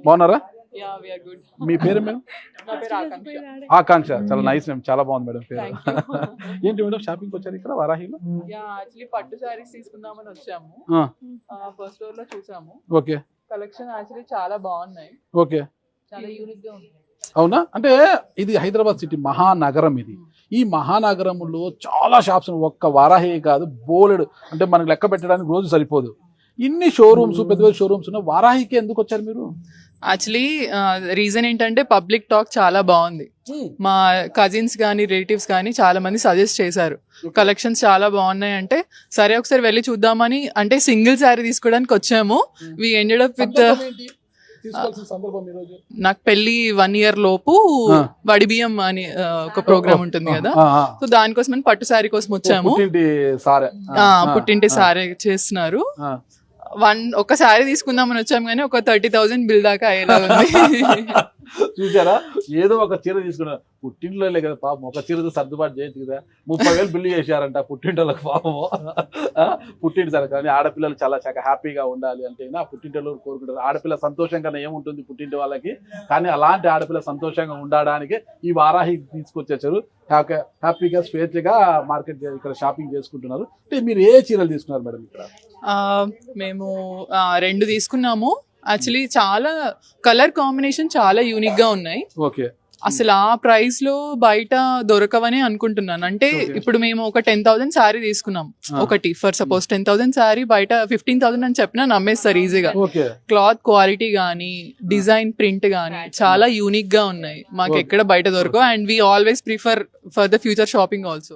బాగున్నారా? Yeah, we are good. మీ పేరు madam? నా పేరు ఆకాంక్ష. ఆకాంక్ష. చాలా నైస్ నేమ్, చాలా బాగుంది మేడం పేరు. Thank you. ఏంటి మేడం షాపింగ్ వచ్చారు ఇక్కడ వారాహిలో? Yeah, actually పట్టు సారీస్ తీసుకుందామని వచ్చాము. ఫస్ట్ ఫ్లోర్ లో చూసాము. ఓకే. కలెక్షన్ యాక్చువల్లీ చాలా బాగున్నాయి. ఓకే. చాలా యూనిక్ గా ఉంది. అవునా? అంటే ఇది హైదరాబాద్ సిటీ మహానగరం. ఇది ఈ మహానగరంలో చాలా షాప్స్, ఒక్క వారాహి కాదు బోలెడు, అంటే మనకి లెక్క పెట్టడానికి రోజు సరిపోదు. ఇన్ని షోరూమ్స్, పెద్ద పెద్ద షోరూమ్స్ ఉన్న వారాహికి ఎందుకు వచ్చారు మీరు? యాక్చువల్లీ రీజన్ ఏంటంటే పబ్లిక్ టాక్ చాలా బాగుంది. మా కజిన్స్ కానీ రిలేటివ్స్ కానీ చాలా మంది సజెస్ట్ చేశారు కలెక్షన్స్ చాలా బాగున్నాయి అంటే, సరే ఒకసారి వెళ్ళి చూద్దామని, అంటే సింగిల్ శారీ తీసుకోవడానికి వచ్చాము. వి ఎండెడ్ అప్ విత్, నాకు పెళ్లి 1 year లోపు వడిబియ్యం అని ఒక ప్రోగ్రామ్ ఉంటుంది కదా, సో దానికోసం పట్టు శారీ కోసం వచ్చాము. పుట్టింటి సారీ చేస్తున్నారు. ఒక శారీ తీసుకుందామని వచ్చాము కానీ ఒక 30,000 బిల్ దాకా అయ్యేలా ఉంది. చూసారా? ఏదో ఒక చీర తీసుకున్నారు, పుట్టింట్లో కదా పాపం, ఒక చీరతో సర్దుబాటు చేయొచ్చు కదా. 30,000 బిల్లు చేశారంట పుట్టింటోళ్ళకి పాపము. పుట్టింటి సరే, కానీ ఆడపిల్లలు చాలా హ్యాపీగా ఉండాలి అంటే పుట్టింటిలో కోరుకుంటారు. ఆడపిల్ల సంతోషంగా ఏముంటుంది పుట్టింటి వాళ్ళకి, కానీ అలాంటి ఆడపిల్ల సంతోషంగా ఉండడానికి ఈ వారాహి తీసుకొచ్చేసారు. హ్యాపీగా స్వేచ్ఛగా మార్కెట్ ఇక్కడ షాపింగ్ చేసుకుంటున్నారు. అంటే మీరు ఏ చీరలు తీసుకున్నారు మేడం ఇక్కడ? మేము 2 తీసుకున్నాము. యాక్చువల్లీ చాలా కలర్ కాంబినేషన్ చాలా యూనిక్ గా ఉన్నాయి. ఓకే. అసలు ఆ ప్రైస్ లో బయట దొరకవని అనుకుంటున్నాను. అంటే ఇప్పుడు మేము ఒక 10,000 శారీ తీసుకున్నాం ఒకటి, ఫర్ సపోజ్ 10,000 శారీ బయట 15,000 అని చెప్పినా నమ్మేస్తారు ఈజీగా. క్లాత్ క్వాలిటీ గానీ, డిజైన్ ప్రింట్ గానీ చాలా యూనిక్ గా ఉన్నాయి. మాకు ఎక్కడ బయట దొరకవు. And we always prefer for the future shopping also.